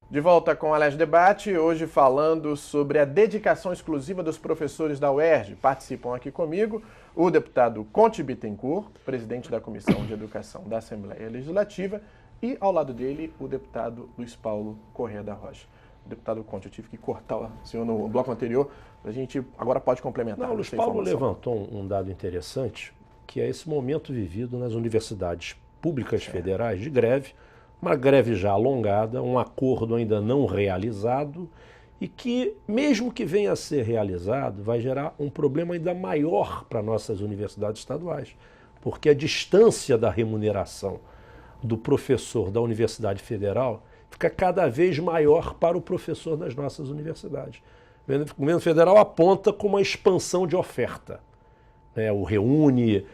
De volta com o Alerj Debate, hoje falando sobre a dedicação exclusiva dos professores da UERJ. Participam aqui comigo o deputado Conte Bittencourt, presidente da Comissão de Educação da Assembleia Legislativa, e ao lado dele o deputado Luiz Paulo Corrêa da Rocha. Deputado Conte, eu tive que cortar o senhor no bloco anterior, a gente agora pode complementar. Não, o Luiz Paulo levantou um dado interessante, que é esse momento vivido nas universidades públicas federais de greve, uma greve já alongada, um acordo ainda não realizado e que, mesmo que venha a ser realizado, vai gerar um problema ainda maior para nossas universidades estaduais, porque a distância da remuneração do professor da Universidade Federal fica cada vez maior para o professor das nossas universidades. O governo federal aponta com uma expansão de oferta, o reúne,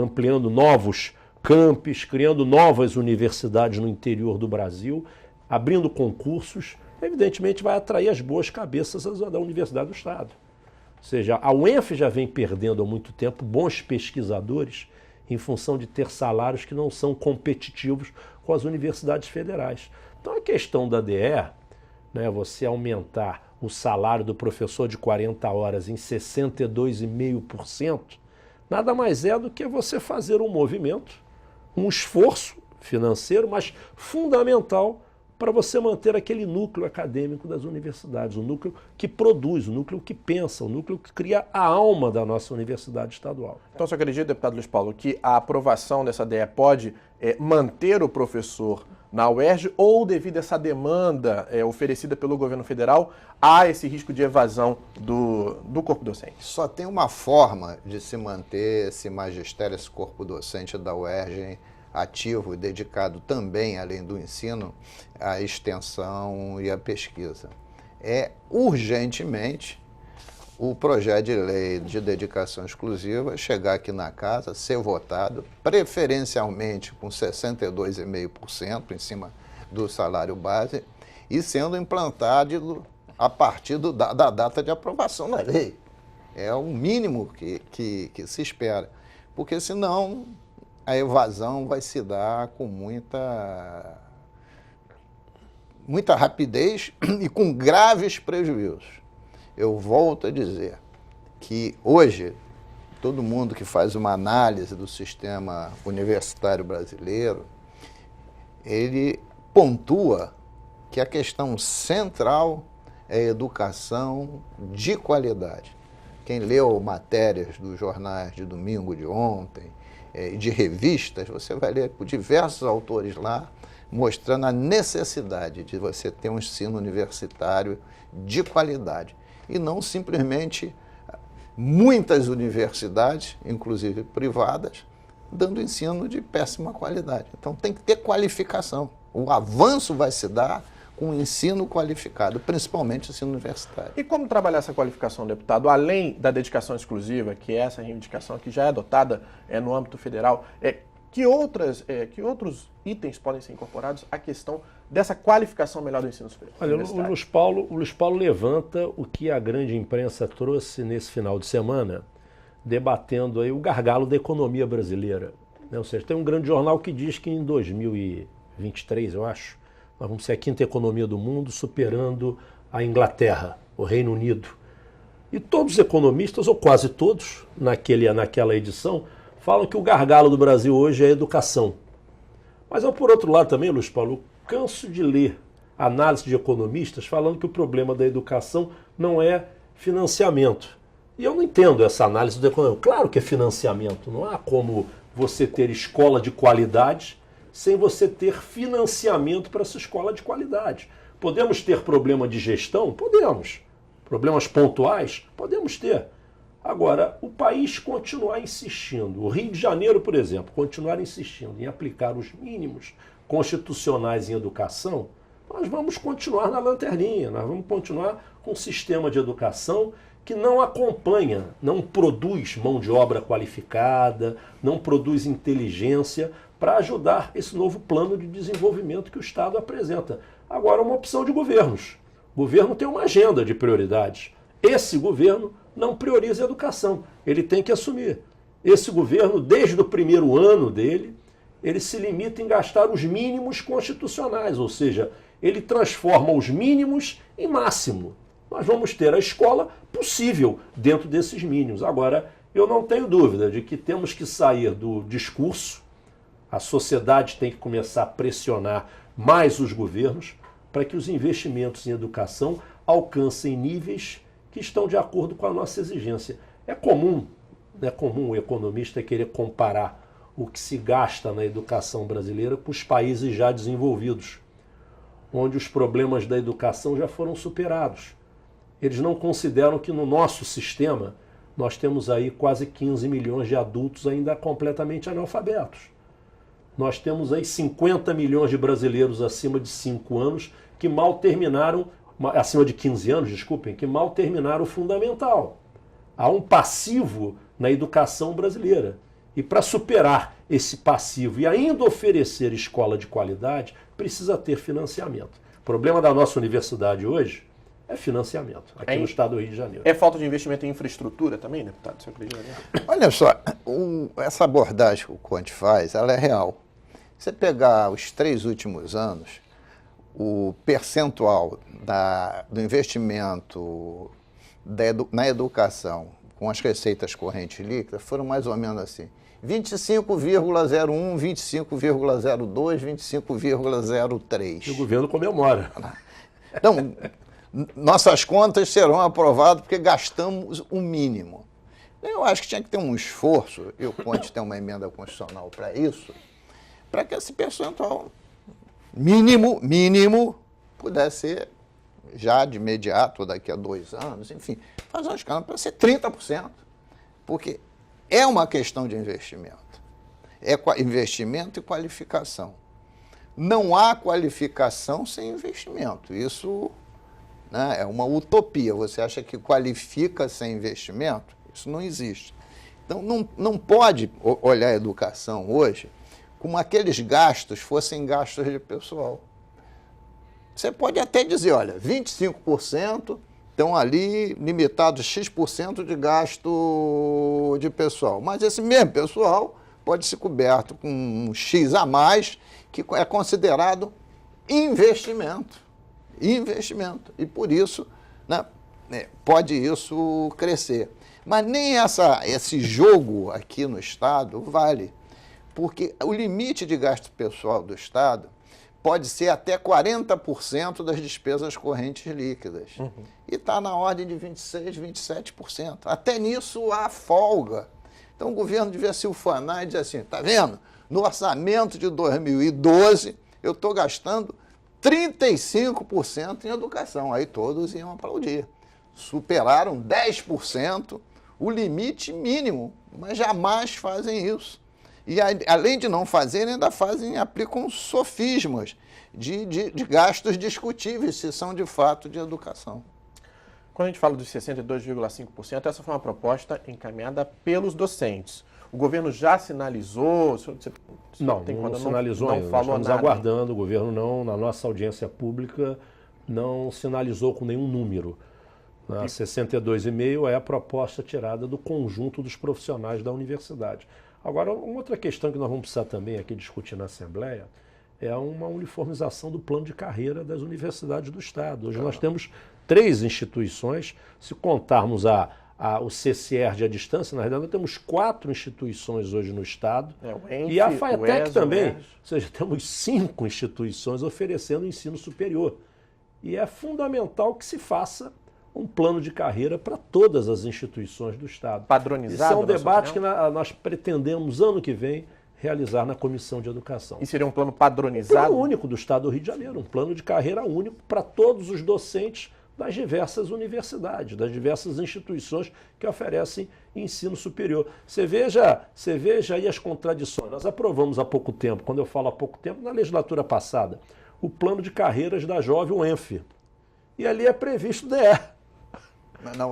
ampliando novos campos, criando novas universidades no interior do Brasil, abrindo concursos, evidentemente vai atrair as boas cabeças da Universidade do Estado. Ou seja, a UENF já vem perdendo há muito tempo bons pesquisadores em função de ter salários que não são competitivos com as universidades federais. Então a questão da DE, você aumentar o salário do professor de 40 horas em 62,5%, nada mais é do que você fazer um movimento, um esforço financeiro, mas fundamental para você manter aquele núcleo acadêmico das universidades, o núcleo que produz, o núcleo que pensa, o núcleo que cria a alma da nossa universidade estadual. Então, você acredita, deputado Luiz Paulo, que a aprovação dessa DE pode manter o professor na UERJ ou, devido a essa demanda oferecida pelo governo federal, há esse risco de evasão do corpo docente? Só tem uma forma de se manter esse magistério, esse corpo docente da UERJ ativo e dedicado também, além do ensino, à extensão e à pesquisa. É urgentemente o projeto de lei de dedicação exclusiva chegar aqui na casa, ser votado, preferencialmente com 62,5% em cima do salário base e sendo implantado a partir da data de aprovação da lei. É o mínimo que se espera, porque senão a evasão vai se dar com muita rapidez e com graves prejuízos. Eu volto a dizer que hoje, todo mundo que faz uma análise do sistema universitário brasileiro, ele pontua que a questão central é a educação de qualidade. Quem leu matérias dos jornais de domingo de ontem, de revistas, você vai ler por diversos autores lá, mostrando a necessidade de você ter um ensino universitário de qualidade. E não simplesmente muitas universidades, inclusive privadas, dando ensino de péssima qualidade. Então tem que ter qualificação. O avanço vai se dar com o ensino qualificado, principalmente o ensino universitário. E como trabalhar essa qualificação, deputado? Além da dedicação exclusiva, que é essa reivindicação que já é adotada no âmbito federal, que outros itens podem ser incorporados à questão dessa qualificação melhor do ensino superior? Olha, o Luiz Paulo levanta o que a grande imprensa trouxe nesse final de semana, debatendo aí o gargalo da economia brasileira. Ou seja, tem um grande jornal que diz que em 2023, eu acho, nós vamos ser a quinta economia do mundo, superando a Inglaterra, o Reino Unido. E todos os economistas, ou quase todos, naquela edição, falam que o gargalo do Brasil hoje é a educação. Mas, por outro lado também, Luiz Paulo, canso de ler análise de economistas falando que o problema da educação não é financiamento. E eu não entendo essa análise do economista. Claro que é financiamento, não há como você ter escola de qualidade sem você ter financiamento para essa escola de qualidade. Podemos ter problema de gestão? Podemos. Problemas pontuais? Podemos ter. Agora, o país continuar insistindo, o Rio de Janeiro, por exemplo, continuar insistindo em aplicar os mínimos constitucionais em educação, nós vamos continuar na lanterninha, nós vamos continuar com um sistema de educação que não acompanha, não produz mão de obra qualificada, não produz inteligência para ajudar esse novo plano de desenvolvimento que o Estado apresenta. Agora, uma opção de governos. O governo tem uma agenda de prioridades. Esse governo não prioriza a educação, ele tem que assumir. Esse governo, desde o primeiro ano dele, ele se limita em gastar os mínimos constitucionais, ou seja, ele transforma os mínimos em máximo. Nós vamos ter a escola possível dentro desses mínimos. Agora, eu não tenho dúvida de que temos que sair do discurso, a sociedade tem que começar a pressionar mais os governos para que os investimentos em educação alcancem níveis que estão de acordo com a nossa exigência. É comum o economista querer comparar o que se gasta na educação brasileira com os países já desenvolvidos, onde os problemas da educação já foram superados. Eles não consideram que no nosso sistema nós temos aí quase 15 milhões de adultos ainda completamente analfabetos. Nós temos aí 50 milhões de brasileiros acima de 5 anos que mal terminaram, acima de 15 anos, desculpem, que mal terminaram o fundamental. Há um passivo na educação brasileira. E para superar esse passivo e ainda oferecer escola de qualidade, precisa ter financiamento. O problema da nossa universidade hoje é financiamento, aqui no estado do Rio de Janeiro. É falta de investimento em infraestrutura também, deputado? Você acredita nisso? Olha só, essa abordagem que o Conte faz, ela é real. Você pegar os 3 últimos anos, o percentual do investimento na educação com as receitas correntes líquidas foram mais ou menos assim, 25,01, 25,02, 25,03. E o governo comemora. Então, nossas contas serão aprovadas porque gastamos o mínimo. Eu acho que tinha que ter um esforço, e o Conte tem uma emenda constitucional para isso, para que esse percentual mínimo pudesse ser já de imediato, daqui a 2 anos, enfim, fazer uma escala para ser 30%, porque é uma questão de investimento. É investimento e qualificação. Não há qualificação sem investimento. Isso, né, é uma utopia. Você acha que qualifica sem investimento? Isso não existe. Então, não pode olhar a educação hoje como aqueles gastos fossem gastos de pessoal. Você pode até dizer, olha, 25% estão ali limitados X% de gasto de pessoal. Mas esse mesmo pessoal pode ser coberto com um X a mais, que é considerado investimento. Investimento. E por isso, né, pode isso crescer. Mas nem esse jogo aqui no Estado vale, porque o limite de gasto pessoal do Estado pode ser até 40% das despesas correntes líquidas. E está na ordem de 26%, 27%. Até nisso há folga. Então o governo devia se ufanar e dizer assim, está vendo? No orçamento de 2012, eu estou gastando 35% em educação. Aí todos iam aplaudir. Superaram 10%, o limite mínimo, mas jamais fazem isso. E além de não fazerem, ainda aplicam sofismas de gastos discutíveis, se são de fato de educação. Quando a gente fala dos 62,5%, essa foi uma proposta encaminhada pelos docentes. O governo já sinalizou? Não sinalizou ainda. Nós estamos aguardando. O governo não, na nossa audiência pública, não sinalizou com nenhum número. 62,5% é a proposta tirada do conjunto dos profissionais da universidade. Agora, uma outra questão que nós vamos precisar também aqui discutir na Assembleia é uma uniformização do plano de carreira das universidades do Estado. Hoje nós temos 3 instituições, se contarmos o CCR à distância, na realidade nós temos 4 instituições hoje no Estado, o ENF, e a FATEC também, ou seja, temos 5 instituições oferecendo ensino superior. E é fundamental que se faça um plano de carreira para todas as instituições do Estado. Padronizado? Esse é um debate que nós pretendemos, ano que vem, realizar na Comissão de Educação. E seria um plano padronizado? Um plano único do Estado do Rio de Janeiro, um plano de carreira único para todos os docentes das diversas universidades, das diversas instituições que oferecem ensino superior. Você veja aí as contradições. Nós aprovamos há pouco tempo, quando eu falo há pouco tempo, na legislatura passada, o plano de carreiras da Jovem UENF. E ali é previsto DE.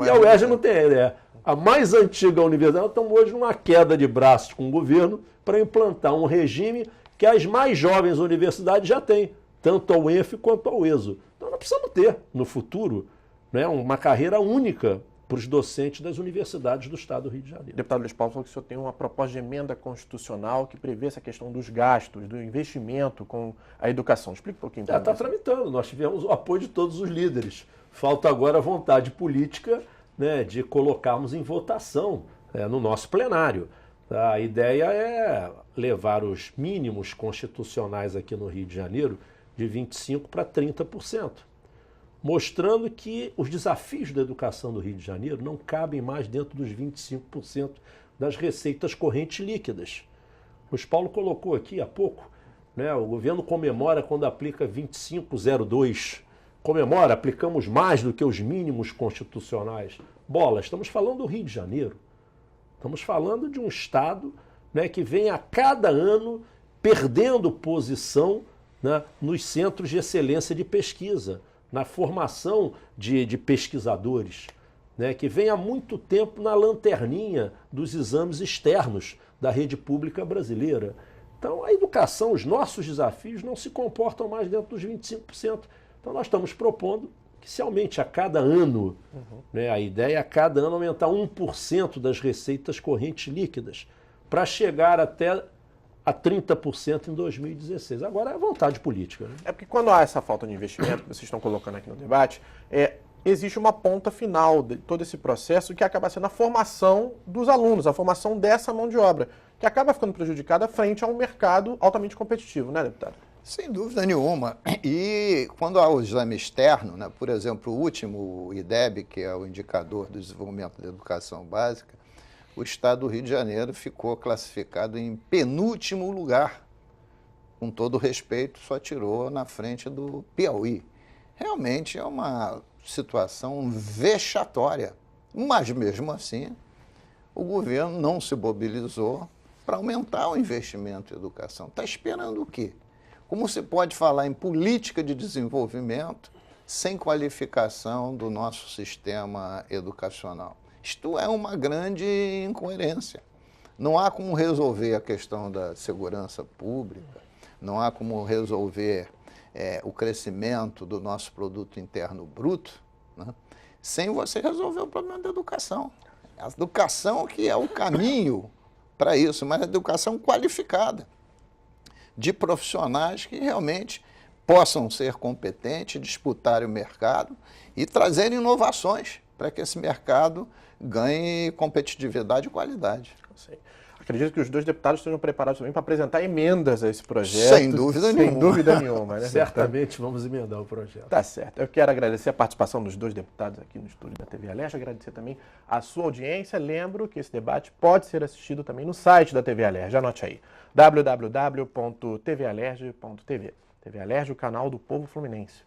E a UERJ não tem DE. A mais antiga universidade, estamos hoje numa queda de braços com o governo para implantar um regime que as mais jovens universidades já têm, tanto a UENF quanto a UESO. Então nós precisamos ter, no futuro, né, uma carreira única para os docentes das universidades do Estado do Rio de Janeiro. O deputado Luiz Paulo falou que o senhor tem uma proposta de emenda constitucional que prevê essa questão dos gastos, do investimento com a educação. Explica um pouquinho. Está tramitando, nós tivemos o apoio de todos os líderes. Falta agora a vontade política, né, de colocarmos em votação no nosso plenário. A ideia é levar os mínimos constitucionais aqui no Rio de Janeiro de 25% para 30%. Mostrando que os desafios da educação do Rio de Janeiro não cabem mais dentro dos 25% das receitas correntes líquidas. O Luiz Paulo colocou aqui há pouco, né, o governo comemora quando aplica 25,02. Comemora, aplicamos mais do que os mínimos constitucionais. Bola, estamos falando do Rio de Janeiro. Estamos falando de um Estado, né, que vem a cada ano perdendo posição, né, nos centros de excelência de pesquisa, na formação de pesquisadores, né, que vem há muito tempo na lanterninha dos exames externos da rede pública brasileira. Então, a educação, os nossos desafios não se comportam mais dentro dos 25%. Então, nós estamos propondo que se aumente a cada ano, né, a ideia é a cada ano aumentar 1% das receitas correntes líquidas, para chegar até a 30% em 2016. Agora é vontade política. Né? É porque quando há essa falta de investimento que vocês estão colocando aqui no debate, existe uma ponta final de todo esse processo que acaba sendo a formação dos alunos, a formação dessa mão de obra, que acaba ficando prejudicada frente a um mercado altamente competitivo, né, deputado? Sem dúvida nenhuma. E quando há o exame externo, né, por exemplo, o último IDEB, que é o Indicador do Desenvolvimento da Educação Básica, o Estado do Rio de Janeiro ficou classificado em penúltimo lugar. Com todo respeito, só tirou na frente do Piauí. Realmente é uma situação vexatória. Mas, mesmo assim, o governo não se mobilizou para aumentar o investimento em educação. Está esperando o quê? Como se pode falar em política de desenvolvimento sem qualificação do nosso sistema educacional? Isto é uma grande incoerência. Não há como resolver a questão da segurança pública, não há como resolver o crescimento do nosso produto interno bruto, né, sem você resolver o problema da educação. A educação que é o caminho para isso, mas a educação qualificada, de profissionais que realmente possam ser competentes, disputarem o mercado e trazerem inovações para que esse mercado ganhe competitividade e qualidade. Sim. Acredito que os dois deputados estejam preparados também para apresentar emendas a esse projeto. Sem dúvida nenhuma. Sem dúvida nenhuma, né? Certamente vamos emendar o projeto. Tá certo. Eu quero agradecer a participação dos dois deputados aqui no estúdio da TV Alerj, agradecer também a sua audiência. Lembro que esse debate pode ser assistido também no site da TV Alerj. Anote aí, www.tvalerj.tv. TV Alerj, o canal do povo fluminense.